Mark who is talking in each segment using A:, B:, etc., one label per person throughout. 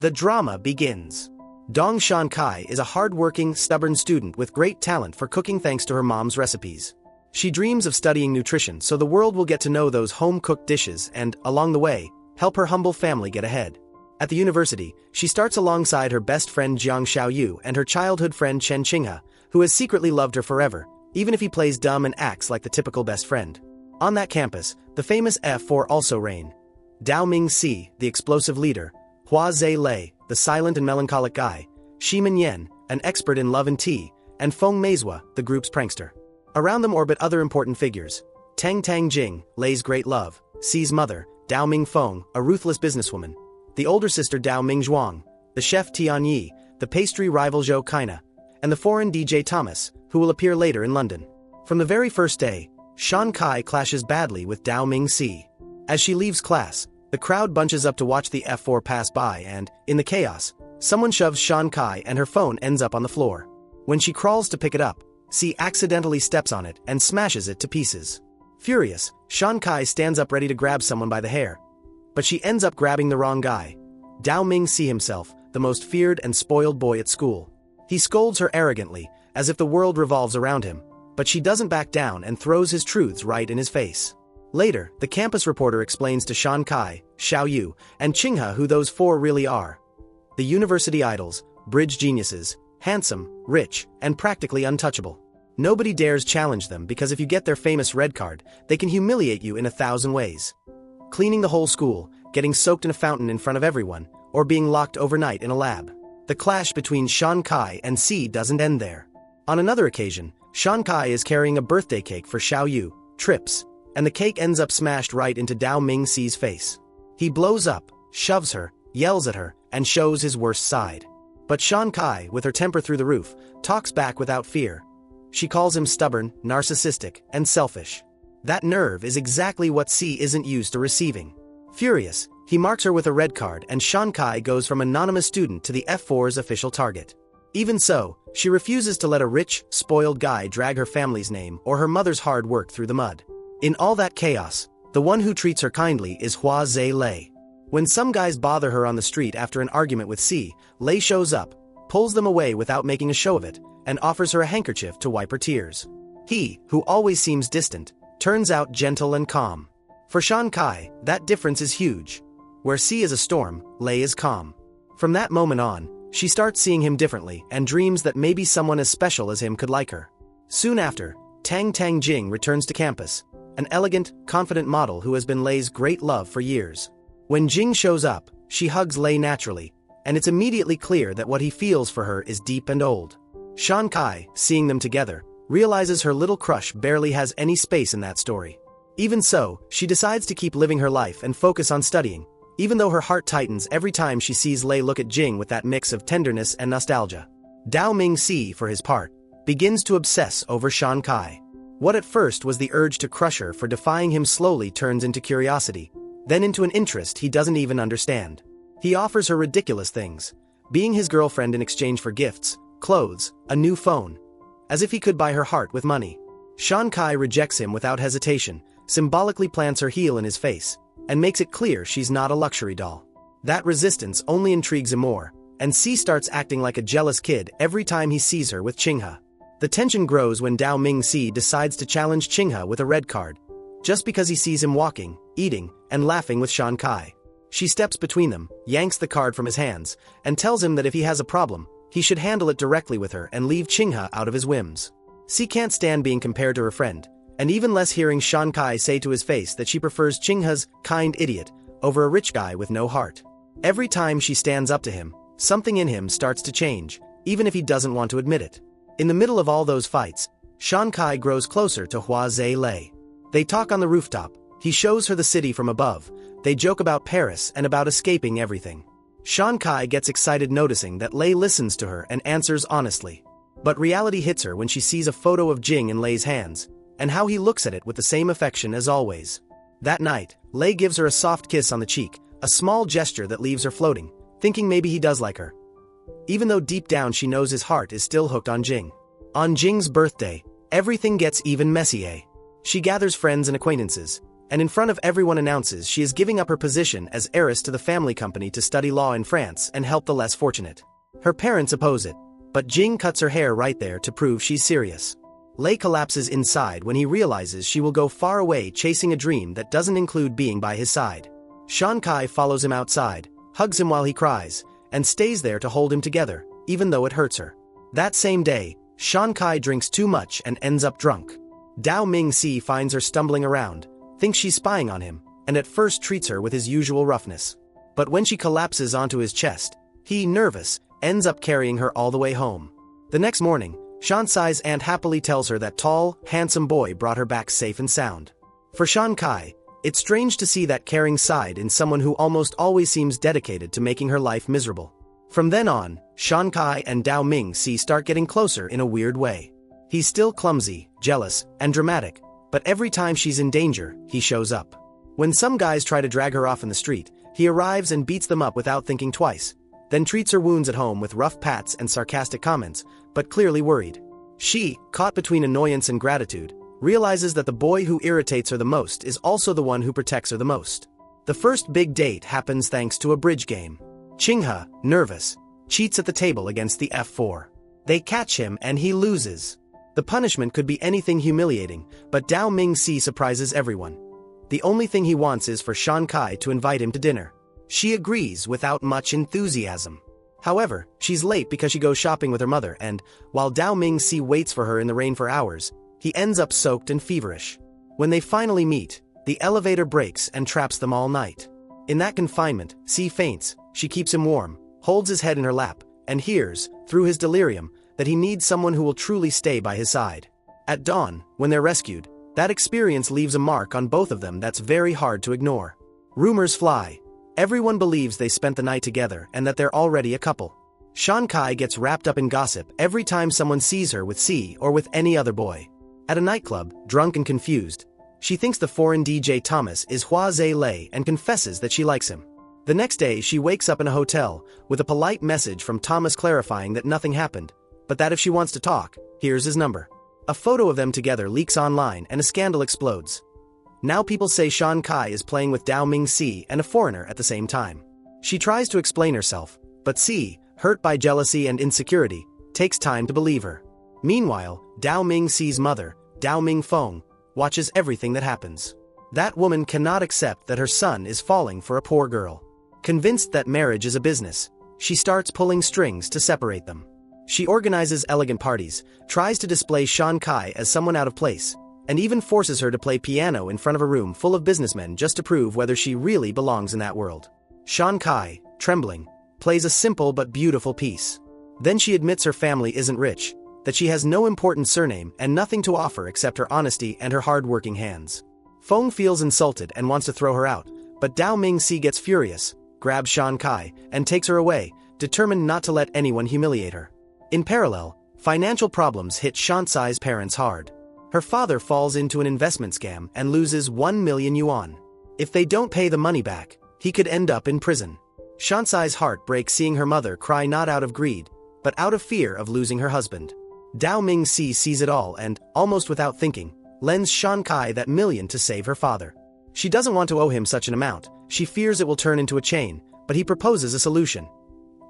A: The drama begins. Dong Shan-kai is a hard-working, stubborn student with great talent for cooking thanks to her mom's recipes. She dreams of studying nutrition so the world will get to know those home-cooked dishes and, along the way, help her humble family get ahead. At the university, she starts alongside her best friend Jiang Xiaoyu and her childhood friend Chen Qinghe, who has secretly loved her forever, even if he plays dumb and acts like the typical best friend. On that campus, the famous F4 also reign. Dao Ming-si, the explosive leader, Hua Zhe-lei, the silent and melancholic guy, Shi Minyan, an expert in love and tea, and Feng Meizhua, the group's prankster. Around them orbit other important figures. Tang Jing, Lei's great love, Si's mother, Dao Mingfeng, a ruthless businesswoman, the older sister Dao Mingzhuang, the chef Tian Yi, the pastry rival Zhou Kaina, and the foreign DJ Thomas, who will appear later in London. From the very first day, Shan-kai clashes badly with Dao Ming-si. As she leaves class, the crowd bunches up to watch the F4 pass by and, in the chaos, someone shoves Shan-kai and her phone ends up on the floor. When she crawls to pick it up, Si accidentally steps on it and smashes it to pieces. Furious, Shan-kai stands up ready to grab someone by the hair. But she ends up grabbing the wrong guy. Dao Ming-si himself, the most feared and spoiled boy at school. He scolds her arrogantly, as if the world revolves around him, but she doesn't back down and throws his truths right in his face. Later, the campus reporter explains to Shan-kai, Xiaoyu, and Qinghe who those four really are. The university idols, bridge geniuses, handsome, rich, and practically untouchable. Nobody dares challenge them because if you get their famous red card, they can humiliate you in 1,000 ways. Cleaning the whole school, getting soaked in a fountain in front of everyone, or being locked overnight in a lab. The clash between Shan-kai and Si doesn't end there. On another occasion, Shan-kai is carrying a birthday cake for Xiaoyu, trips, and the cake ends up smashed right into Dao Ming-si's face. He blows up, shoves her, yells at her, and shows his worst side. But Shan-kai, with her temper through the roof, talks back without fear. She calls him stubborn, narcissistic, and selfish. That nerve is exactly what Si isn't used to receiving. Furious, he marks her with a red card and Shan-kai goes from anonymous student to the F4's official target. Even so, she refuses to let a rich, spoiled guy drag her family's name or her mother's hard work through the mud. In all that chaos, the one who treats her kindly is Hua Zhe-lei. When some guys bother her on the street after an argument with Si, Lei shows up, pulls them away without making a show of it, and offers her a handkerchief to wipe her tears. He, who always seems distant, turns out gentle and calm. For Shan-kai, that difference is huge. Where Si is a storm, Lei is calm. From that moment on, she starts seeing him differently and dreams that maybe someone as special as him could like her. Soon after, Tang Jing returns to campus, an elegant, confident model who has been Lei's great love for years. When Jing shows up, she hugs Lei naturally, and it's immediately clear that what he feels for her is deep and old. Shan-kai, seeing them together, realizes her little crush barely has any space in that story. Even so, she decides to keep living her life and focus on studying, even though her heart tightens every time she sees Lei look at Jing with that mix of tenderness and nostalgia. Dao Ming-si, for his part, begins to obsess over Shan-kai. What at first was the urge to crush her for defying him slowly turns into curiosity, then into an interest he doesn't even understand. He offers her ridiculous things, being his girlfriend in exchange for gifts, clothes, a new phone. As if he could buy her heart with money. Shan-kai rejects him without hesitation, symbolically plants her heel in his face, and makes it clear she's not a luxury doll. That resistance only intrigues him more, and Si starts acting like a jealous kid every time he sees her with Qinghe. The tension grows when Dao Ming-si decides to challenge Qinghe with a red card, just because he sees him walking, eating, and laughing with Shan-kai. She steps between them, yanks the card from his hands, and tells him that if he has a problem, he should handle it directly with her and leave Qinghe out of his whims. Si can't stand being compared to her friend, and even less hearing Shan-kai say to his face that she prefers Qinghe's kind idiot over a rich guy with no heart. Every time she stands up to him, something in him starts to change, even if he doesn't want to admit it. In the middle of all those fights, Shan-kai grows closer to Hua Zhe-lei. They talk on the rooftop, he shows her the city from above, they joke about Paris and about escaping everything. Shan-kai gets excited noticing that Lei listens to her and answers honestly. But reality hits her when she sees a photo of Jing in Lei's hands, and how he looks at it with the same affection as always. That night, Lei gives her a soft kiss on the cheek, a small gesture that leaves her floating, thinking maybe he does like her. Even though deep down she knows his heart is still hooked on Jing. On Jing's birthday, everything gets even messier. She gathers friends and acquaintances, and in front of everyone announces she is giving up her position as heiress to the family company to study law in France and help the less fortunate. Her parents oppose it, but Jing cuts her hair right there to prove she's serious. Lei collapses inside when he realizes she will go far away chasing a dream that doesn't include being by his side. Shan Kai follows him outside, hugs him while he cries, and stays there to hold him together, even though it hurts her. That same day, Shan Kai drinks too much and ends up drunk. Dao Ming-si finds her stumbling around, thinks she's spying on him, and at first treats her with his usual roughness. But when she collapses onto his chest, he, nervous, ends up carrying her all the way home. The next morning, Shan Kai's aunt happily tells her that tall, handsome boy brought her back safe and sound. For Shan Kai, it's strange to see that caring side in someone who almost always seems dedicated to making her life miserable. From then on, Shan Kai and Dao Ming-si start getting closer in a weird way. He's still clumsy, jealous, and dramatic, but every time she's in danger, he shows up. When some guys try to drag her off in the street, he arrives and beats them up without thinking twice, then treats her wounds at home with rough pats and sarcastic comments, but clearly worried. She, caught between annoyance and gratitude, realizes that the boy who irritates her the most is also the one who protects her the most. The first big date happens thanks to a bridge game. Qinghe, nervous, cheats at the table against the F4. They catch him and he loses. The punishment could be anything humiliating, but Dao Ming-si surprises everyone. The only thing he wants is for Shan Kai to invite him to dinner. She agrees without much enthusiasm. However, she's late because she goes shopping with her mother and, while Dao Ming-si waits for her in the rain for hours, he ends up soaked and feverish. When they finally meet, the elevator breaks and traps them all night. In that confinement, Si faints, she keeps him warm, holds his head in her lap, and hears, through his delirium, that he needs someone who will truly stay by his side. At dawn, when they're rescued, that experience leaves a mark on both of them that's very hard to ignore. Rumors fly. Everyone believes they spent the night together and that they're already a couple. Shan Kai gets wrapped up in gossip every time someone sees her with Si or with any other boy. At a nightclub, drunk and confused, she thinks the foreign DJ Thomas is Hua Zhe Lei and confesses that she likes him. The next day she wakes up in a hotel, with a polite message from Thomas clarifying that nothing happened, but that if she wants to talk, here's his number. A photo of them together leaks online and a scandal explodes. Now people say Shan Kai is playing with Dao Ming-si and a foreigner at the same time. She tries to explain herself, but Si, hurt by jealousy and insecurity, takes time to believe her. Meanwhile, Dao Ming-si's mother, Dao Ming-feng, watches everything that happens. That woman cannot accept that her son is falling for a poor girl. Convinced that marriage is a business, she starts pulling strings to separate them. She organizes elegant parties, tries to display Shan Kai as someone out of place, and even forces her to play piano in front of a room full of businessmen just to prove whether she really belongs in that world. Shan Kai, trembling, plays a simple but beautiful piece. Then she admits her family isn't rich, that she has no important surname and nothing to offer except her honesty and her hard-working hands. Feng feels insulted and wants to throw her out, but Dao Ming-si gets furious, grabs Shan Kai, and takes her away, determined not to let anyone humiliate her. In parallel, financial problems hit Shan Kai's parents hard. Her father falls into an investment scam and loses 1 million yuan. If they don't pay the money back, he could end up in prison. Shan Kai's heart breaks seeing her mother cry not out of greed, but out of fear of losing her husband. Dao Ming-si sees it all and, almost without thinking, lends Shan Kai that million to save her father. She doesn't want to owe him such an amount, she fears it will turn into a chain, but he proposes a solution.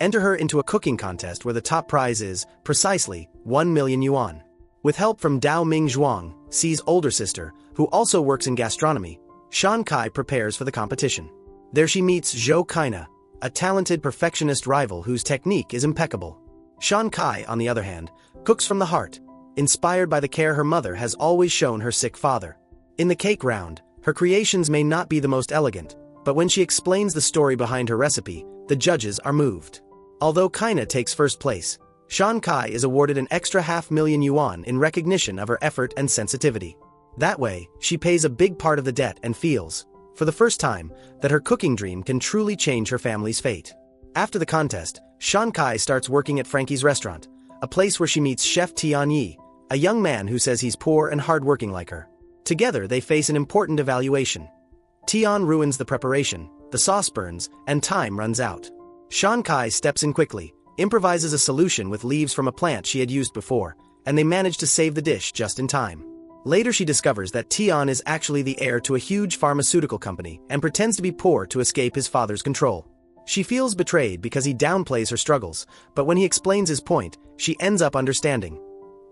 A: Enter her into a cooking contest where the top prize is, precisely, 1 million yuan. With help from Dao Ming-zhuang, Si's older sister, who also works in gastronomy, Shan Kai prepares for the competition. There she meets Zhou Kaina, a talented perfectionist rival whose technique is impeccable. Shan Kai, on the other hand, cooks from the heart, inspired by the care her mother has always shown her sick father. In the cake round, her creations may not be the most elegant, but when she explains the story behind her recipe, the judges are moved. Although Kaina takes first place, Shan Kai is awarded an extra 500,000 yuan in recognition of her effort and sensitivity. That way, she pays a big part of the debt and feels, for the first time, that her cooking dream can truly change her family's fate. After the contest, Shan Kai starts working at Frankie's restaurant, a place where she meets Chef Tian Yi, a young man who says he's poor and hardworking like her. Together they face an important evaluation. Tian ruins the preparation, the sauce burns, and time runs out. Shan Kai steps in quickly, improvises a solution with leaves from a plant she had used before, and they manage to save the dish just in time. Later she discovers that Tion is actually the heir to a huge pharmaceutical company and pretends to be poor to escape his father's control. She feels betrayed because he downplays her struggles, but when he explains his point, she ends up understanding.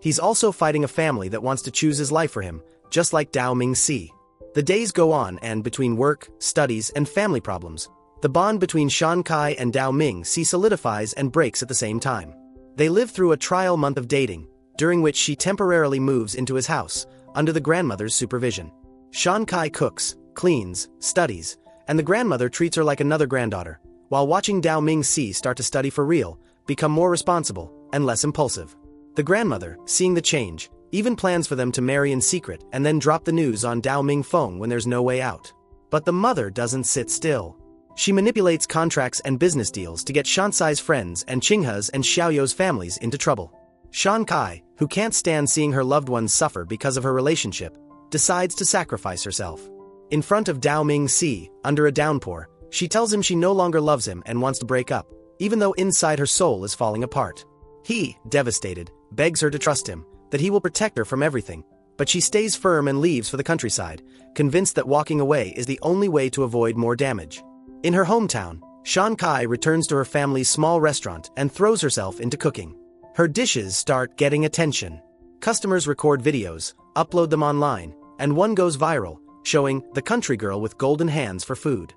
A: He's also fighting a family that wants to choose his life for him, just like Dao Ming-si. The days go on and between work, studies, and family problems, the bond between Shan Kai and Dao Ming-si solidifies and breaks at the same time. They live through a trial month of dating, during which she temporarily moves into his house, under the grandmother's supervision. Shan Kai cooks, cleans, studies, and the grandmother treats her like another granddaughter, while watching Dao Ming-si start to study for real, become more responsible, and less impulsive. The grandmother, seeing the change, even plans for them to marry in secret and then drop the news on Dao Ming-feng when there's no way out. But the mother doesn't sit still. She manipulates contracts and business deals to get Shansai's friends and Qinghe's and Xiaoyou's families into trouble. Shan Kai, who can't stand seeing her loved ones suffer because of her relationship, decides to sacrifice herself. In front of Dao Ming-si, under a downpour, she tells him she no longer loves him and wants to break up, even though inside her soul is falling apart. He, devastated, begs her to trust him, that he will protect her from everything, but she stays firm and leaves for the countryside, convinced that walking away is the only way to avoid more damage. In her hometown, Shan Kai returns to her family's small restaurant and throws herself into cooking. Her dishes start getting attention. Customers record videos, upload them online, and one goes viral, showing the country girl with golden hands for food.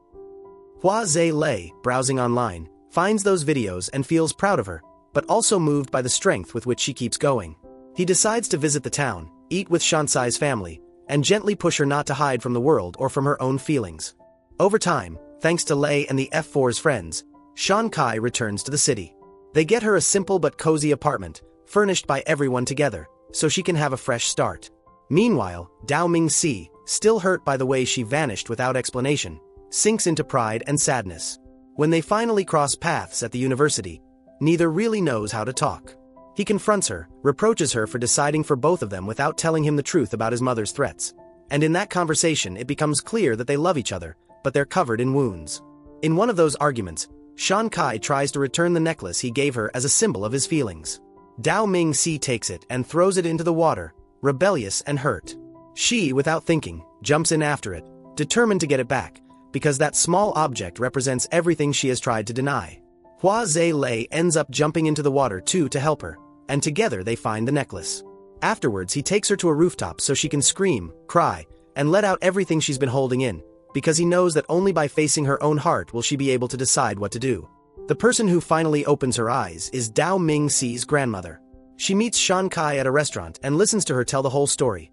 A: Hua Zhe, browsing online, finds those videos and feels proud of her, but also moved by the strength with which she keeps going. He decides to visit the town, eat with Shansai's family, and gently push her not to hide from the world or from her own feelings. Over time, thanks to Lei and the F4's friends, Shan Kai returns to the city. They get her a simple but cozy apartment, furnished by everyone together, so she can have a fresh start. Meanwhile, Dao Ming-si, still hurt by the way she vanished without explanation, sinks into pride and sadness. When they finally cross paths at the university, neither really knows how to talk. He confronts her, reproaches her for deciding for both of them without telling him the truth about his mother's threats. And in that conversation it becomes clear that they love each other, but they're covered in wounds. In one of those arguments, Shan Kai tries to return the necklace he gave her as a symbol of his feelings. Dao Ming-si takes it and throws it into the water, rebellious and hurt. She, without thinking, jumps in after it, determined to get it back, because that small object represents everything she has tried to deny. Hua Zhe ends up jumping into the water too to help her, and together they find the necklace. Afterwards he takes her to a rooftop so she can scream, cry, and let out everything she's been holding in, because he knows that only by facing her own heart will she be able to decide what to do. The person who finally opens her eyes is Dao Ming-si's grandmother. She meets Shan Kai at a restaurant and listens to her tell the whole story.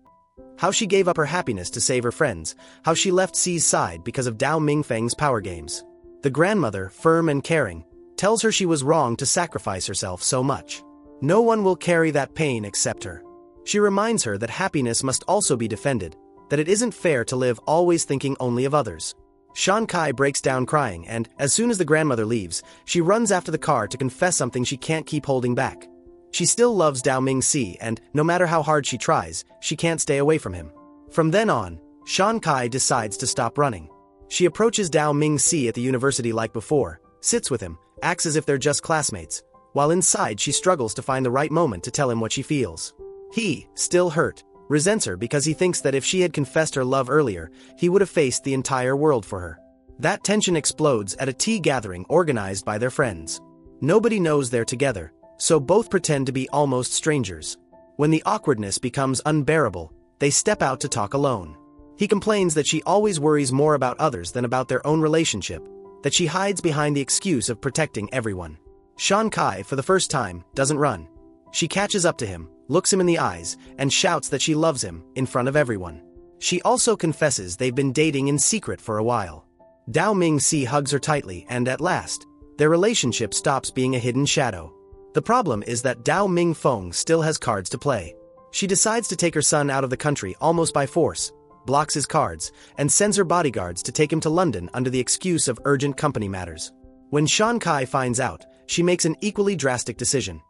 A: How she gave up her happiness to save her friends, how she left Si's side because of Dao Mingfeng's power games. The grandmother, firm and caring, tells her she was wrong to sacrifice herself so much. No one will carry that pain except her. She reminds her that happiness must also be defended, that it isn't fair to live always thinking only of others. Shan Kai breaks down crying and, as soon as the grandmother leaves, she runs after the car to confess something she can't keep holding back. She still loves Dao Ming-si and, no matter how hard she tries, she can't stay away from him. From then on, Shan Kai decides to stop running. She approaches Dao Ming-si at the university like before, sits with him, acts as if they're just classmates, while inside she struggles to find the right moment to tell him what she feels. He, still hurt, resents her because he thinks that if she had confessed her love earlier, he would have faced the entire world for her. That tension explodes at a tea gathering organized by their friends. Nobody knows they're together, so both pretend to be almost strangers. When the awkwardness becomes unbearable, they step out to talk alone. He complains that she always worries more about others than about their own relationship, that she hides behind the excuse of protecting everyone. Shan Kai, for the first time, doesn't run. She catches up to him, looks him in the eyes, and shouts that she loves him, in front of everyone. She also confesses they've been dating in secret for a while. Dao Ming-si hugs her tightly and, at last, their relationship stops being a hidden shadow. The problem is that Dao Ming-feng still has cards to play. She decides to take her son out of the country almost by force, blocks his cards, and sends her bodyguards to take him to London under the excuse of urgent company matters. When Shan Kai finds out, she makes an equally drastic decision.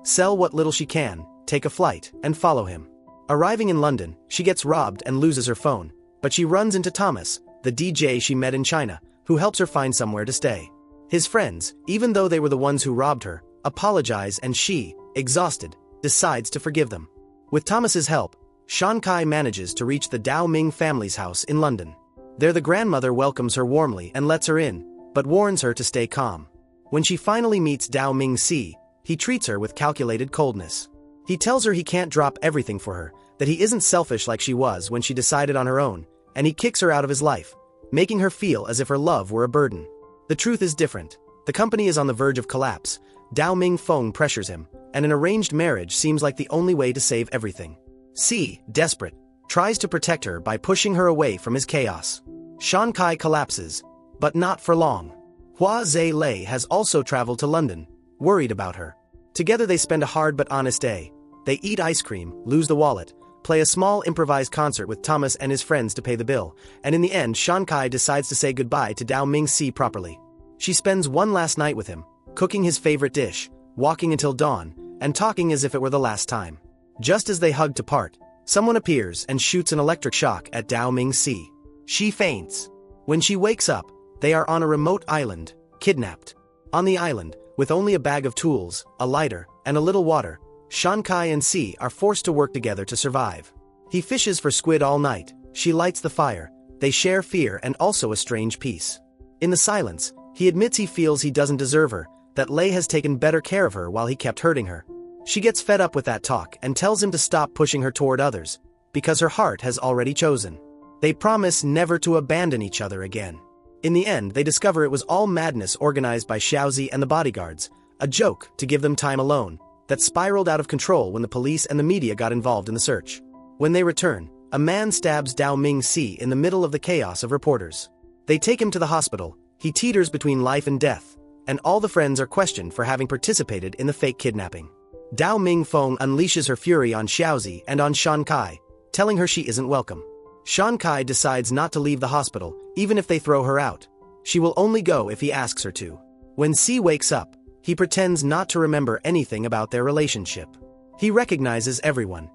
A: Sell what little she can, take a flight, and follow him. Arriving in London, she gets robbed and loses her phone, but she runs into Thomas, the DJ she met in China, who helps her find somewhere to stay. His friends, even though they were the ones who robbed her, apologize and she, exhausted, decides to forgive them. With Thomas's help, Shan Kai manages to reach the Dao Ming family's house in London. There the grandmother welcomes her warmly and lets her in, but warns her to stay calm. When she finally meets Dao Ming Si, he treats her with calculated coldness. He tells her he can't drop everything for her, that he isn't selfish like she was when she decided on her own, and he kicks her out of his life, making her feel as if her love were a burden. The truth is different. The company is on the verge of collapse. Dao Ming Feng pressures him, and an arranged marriage seems like the only way to save everything. Si, desperate, tries to protect her by pushing her away from his chaos. Shan Kai collapses, but not for long. Hua Zhe Lei has also traveled to London, worried about her. Together they spend a hard but honest day. They eat ice cream, lose the wallet, play a small improvised concert with Thomas and his friends to pay the bill, and in the end Shan Kai decides to say goodbye to Dao Ming Si properly. She spends one last night with him, cooking his favorite dish, walking until dawn, and talking as if it were the last time. Just as they hug to part, someone appears and shoots an electric shock at Dao Ming Si. She faints. When she wakes up, they are on a remote island, kidnapped. On the island, with only a bag of tools, a lighter, and a little water, Shan Kai and Si are forced to work together to survive. He fishes for squid all night, she lights the fire, they share fear and also a strange peace. In the silence, he admits he feels he doesn't deserve her, that Lei has taken better care of her while he kept hurting her. She gets fed up with that talk and tells him to stop pushing her toward others, because her heart has already chosen. They promise never to abandon each other again. In the end, they discover it was all madness organized by Xiaozi and the bodyguards, a joke to give them time alone, that spiraled out of control when the police and the media got involved in the search. When they return, a man stabs Dao Ming Si in the middle of the chaos of reporters. They take him to the hospital, he teeters between life and death, and all the friends are questioned for having participated in the fake kidnapping. Dao Ming Feng unleashes her fury on Xiaozi and on Shan Kai, telling her she isn't welcome. Shan Kai decides not to leave the hospital, even if they throw her out. She will only go if he asks her to. When Si wakes up, he pretends not to remember anything about their relationship. He recognizes everyone,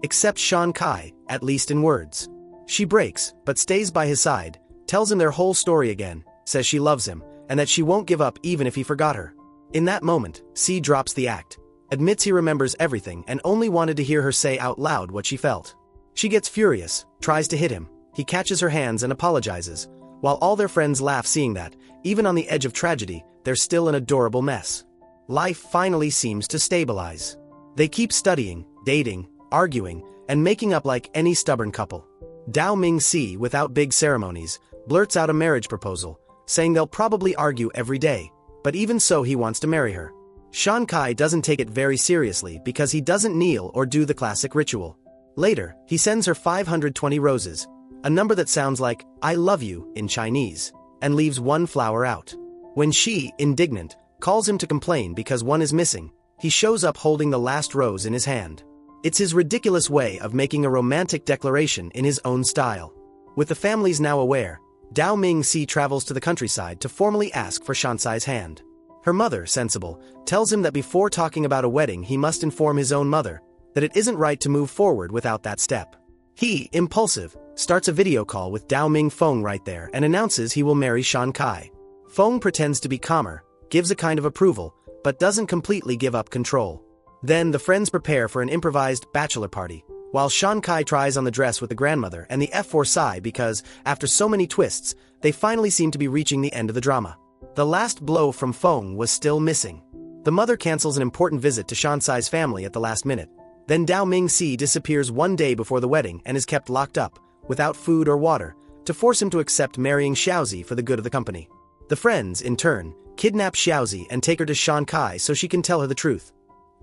A: except Shan Kai, at least in words. She breaks, but stays by his side, tells him their whole story again, says she loves him, and that she won't give up even if he forgot her. In that moment, Si drops the act, admits he remembers everything and only wanted to hear her say out loud what she felt. She gets furious, tries to hit him, he catches her hands and apologizes. While all their friends laugh seeing that, even on the edge of tragedy, they're still an adorable mess. Life finally seems to stabilize. They keep studying, dating, arguing, and making up like any stubborn couple. Dao Ming Si, without big ceremonies, blurts out a marriage proposal, saying they'll probably argue every day, but even so he wants to marry her. Shan Kai doesn't take it very seriously because he doesn't kneel or do the classic ritual. Later, he sends her 520 roses, a number that sounds like, I love you, in Chinese, and leaves one flower out. When she, indignant, calls him to complain because one is missing, he shows up holding the last rose in his hand. It's his ridiculous way of making a romantic declaration in his own style. With the families now aware, Dao Ming Si travels to the countryside to formally ask for Shansai's hand. Her mother, sensible, tells him that before talking about a wedding he must inform his own mother, that it isn't right to move forward without that step. He, impulsive, starts a video call with Dao Ming Feng right there and announces he will marry Shan Kai. Feng pretends to be calmer, gives a kind of approval, but doesn't completely give up control. Then the friends prepare for an improvised bachelor party, while Shan Kai tries on the dress with the grandmother and the F4 sigh because, after so many twists, they finally seem to be reaching the end of the drama. The last blow from Feng was still missing. The mother cancels an important visit to Shansai's family at the last minute. Then Dao Ming Si disappears one day before the wedding and is kept locked up, without food or water, to force him to accept marrying Xiaozi for the good of the company. The friends, in turn, kidnap Xiaozi and take her to Shan Kai so she can tell her the truth.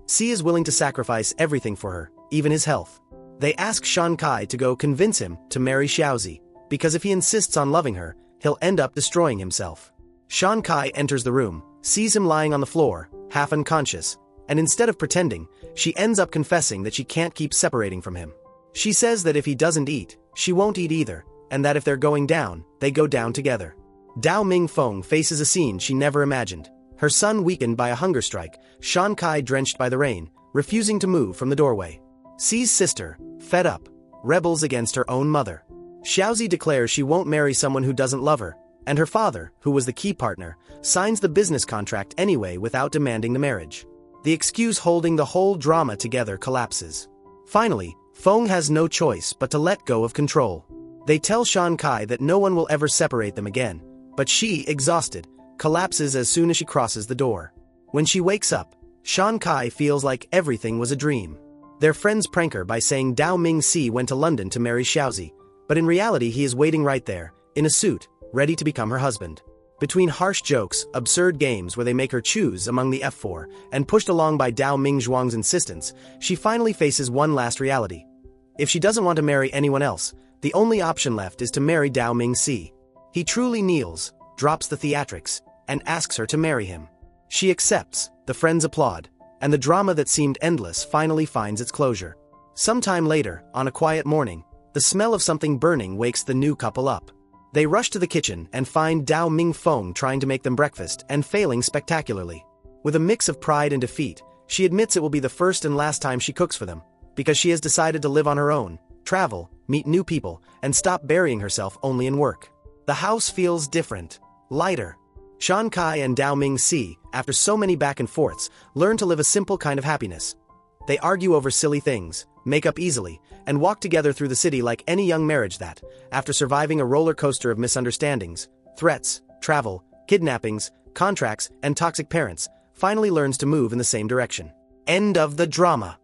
A: Si is willing to sacrifice everything for her, even his health. They ask Shan Kai to go convince him to marry Xiaozi, because if he insists on loving her, he'll end up destroying himself. Shan Kai enters the room, sees him lying on the floor, half unconscious, and instead of pretending, she ends up confessing that she can't keep separating from him. She says that if he doesn't eat, she won't eat either, and that if they're going down, they go down together. Dao Ming Feng faces a scene she never imagined. Her son weakened by a hunger strike, Shan Kai drenched by the rain, refusing to move from the doorway. Si's sister, fed up, rebels against her own mother. Xiaozi declares she won't marry someone who doesn't love her, and her father, who was the key partner, signs the business contract anyway without demanding the marriage. The excuse holding the whole drama together collapses. Finally, Fong has no choice but to let go of control. They tell Shan Kai that no one will ever separate them again, but she, exhausted, collapses as soon as she crosses the door. When she wakes up, Shan Kai feels like everything was a dream. Their friends prank her by saying Dao Ming-si went to London to marry Xiaozi, but in reality he is waiting right there, in a suit, ready to become her husband. Between harsh jokes, absurd games where they make her choose among the F4, and pushed along by Dao Mingzhuang's insistence, she finally faces one last reality. If she doesn't want to marry anyone else, the only option left is to marry Dao Ming-si. He truly kneels, drops the theatrics, and asks her to marry him. She accepts, the friends applaud, and the drama that seemed endless finally finds its closure. Sometime later, on a quiet morning, the smell of something burning wakes the new couple up. They rush to the kitchen and find Dao Ming-fong trying to make them breakfast and failing spectacularly. With a mix of pride and defeat, she admits it will be the first and last time she cooks for them, because she has decided to live on her own, travel, meet new people, and stop burying herself only in work. The house feels different, lighter. Shan Kai and Dao Ming-si, after so many back and forths, learn to live a simple kind of happiness. They argue over silly things, make up easily, and walk together through the city like any young marriage that, after surviving a roller coaster of misunderstandings, threats, travel, kidnappings, contracts, and toxic parents, finally learns to move in the same direction. End of the drama.